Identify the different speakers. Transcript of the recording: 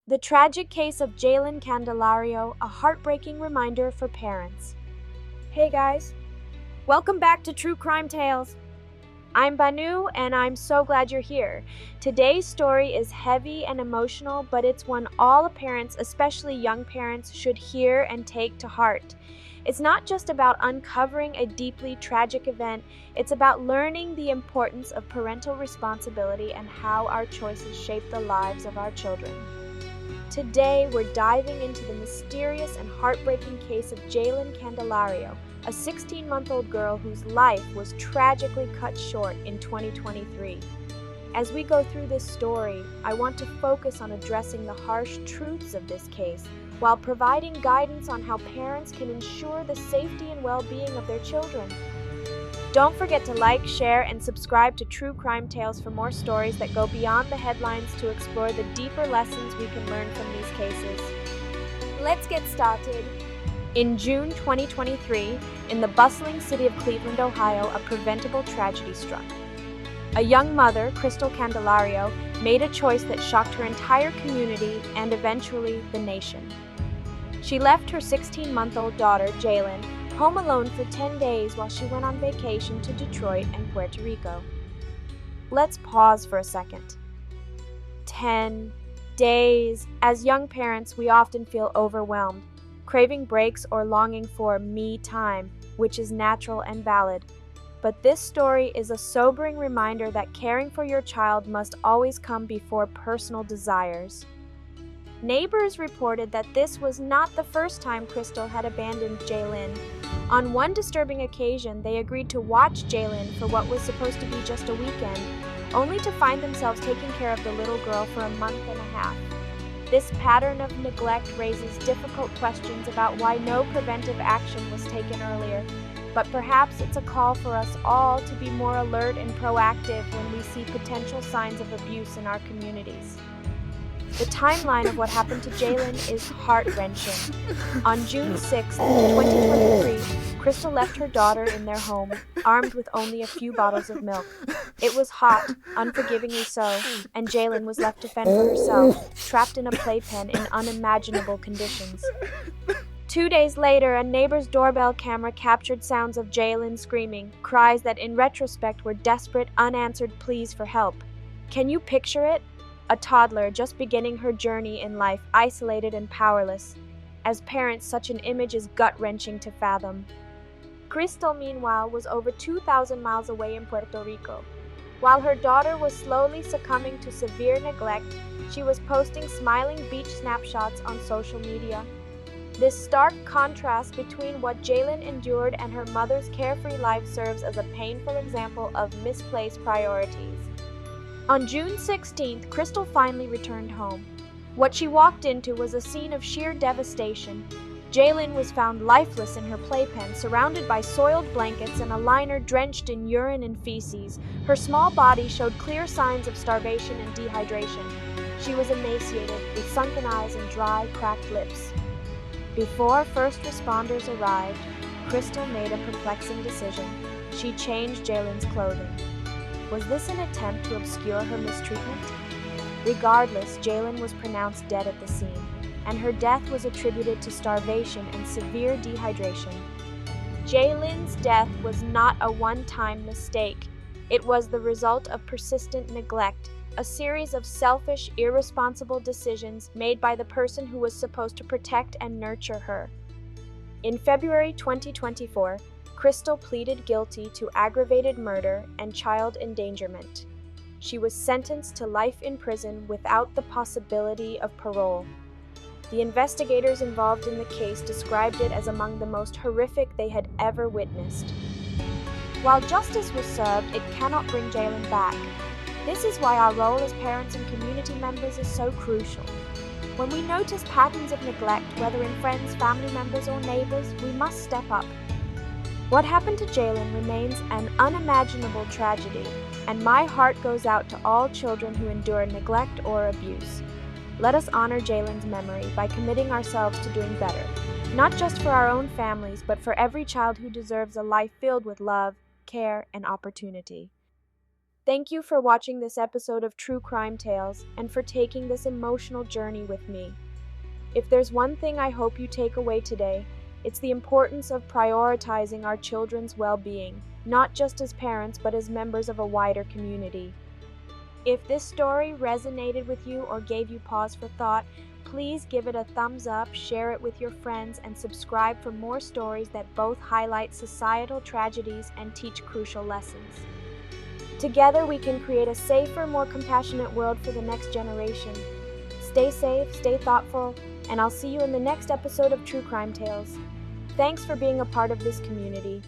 Speaker 1: The tragic case of Jailyn Candelario, a heartbreaking reminder for parents. Hey guys, welcome back to True Crime Tales. I'm Banu, and I'm so glad you're here. Today's story is heavy and emotional, but it's one all parents, especially young parents, should hear and take to heart. It's not just about uncovering a deeply tragic event, it's about learning the importance of parental responsibility and how our choices shape the lives of our children. Today, we're diving into the mysterious and heartbreaking case of Jailyn Candelario, a 16-month-old girl whose life was tragically cut short in 2023. As we go through this story, I want to focus on addressing the harsh truths of this case, while providing guidance on how parents can ensure the safety and well-being of their children. Don't forget to like, share, and subscribe to True Crime Tales for more stories that go beyond the headlines to explore the deeper lessons we can learn from these cases. Let's get started. In June 2023, in the bustling city of Cleveland, Ohio, a preventable tragedy struck. A young mother, Crystal Candelario, made a choice that shocked her entire community and eventually the nation. She left her 16-month-old daughter, Jailyn, home alone for 10 days while she went on vacation to Detroit and Puerto Rico. Let's pause for a second. 10 days. As young parents, we often feel overwhelmed, craving breaks or longing for me time, which is natural and valid. But this story is a sobering reminder that caring for your child must always come before personal desires. Neighbors reported that this was not the first time Crystal had abandoned Jailyn. On one disturbing occasion, they agreed to watch Jailyn for what was supposed to be just a weekend, only to find themselves taking care of the little girl for a month and a half. This pattern of neglect raises difficult questions about why no preventive action was taken earlier, but perhaps it's a call for us all to be more alert and proactive when we see potential signs of abuse in our communities. The timeline of what happened to Jailyn is heart-wrenching. On June 6, 2023, Crystal left her daughter in their home, armed with only a few bottles of milk. It was hot, unforgivingly so, and Jailyn was left to fend for herself, trapped in a playpen in unimaginable conditions. 2 days later, a neighbor's doorbell camera captured sounds of Jailyn screaming, cries that in retrospect were desperate, unanswered pleas for help. Can you picture it? A toddler just beginning her journey in life, isolated and powerless. As parents, such an image is gut-wrenching to fathom. Crystal, meanwhile, was over 2,000 miles away in Puerto Rico. While her daughter was slowly succumbing to severe neglect, she was posting smiling beach snapshots on social media. This stark contrast between what Jailyn endured and her mother's carefree life serves as a painful example of misplaced priorities. On June 16th, Crystal finally returned home. What she walked into was a scene of sheer devastation. Jailyn was found lifeless in her playpen, surrounded by soiled blankets and a liner drenched in urine and feces. Her small body showed clear signs of starvation and dehydration. She was emaciated, with sunken eyes and dry, cracked lips. Before first responders arrived, Crystal made a perplexing decision. She changed Jailyn's clothing. Was this an attempt to obscure her mistreatment? Regardless, Jailyn was pronounced dead at the scene, and her death was attributed to starvation and severe dehydration. Jailyn's death was not a one-time mistake. It was the result of persistent neglect, a series of selfish, irresponsible decisions made by the person who was supposed to protect and nurture her. In February 2024, Crystal pleaded guilty to aggravated murder and child endangerment. She was sentenced to life in prison without the possibility of parole. The investigators involved in the case described it as among the most horrific they had ever witnessed. While justice was served, it cannot bring Jailyn back. This is why our role as parents and community members is so crucial. When we notice patterns of neglect, whether in friends, family members, or neighbors, we must step up. What happened to Jailyn remains an unimaginable tragedy, and my heart goes out to all children who endure neglect or abuse. Let us honor Jailyn's memory by committing ourselves to doing better, not just for our own families, but for every child who deserves a life filled with love, care, and opportunity. Thank you for watching this episode of True Crime Tales and for taking this emotional journey with me. If there's one thing I hope you take away today, it's the importance of prioritizing our children's well-being, not just as parents, but as members of a wider community. If this story resonated with you or gave you pause for thought, please give it a thumbs up, share it with your friends, and subscribe for more stories that both highlight societal tragedies and teach crucial lessons. Together, we can create a safer, more compassionate world for the next generation. Stay safe, stay thoughtful, and I'll see you in the next episode of True Crime Tales. Thanks for being a part of this community.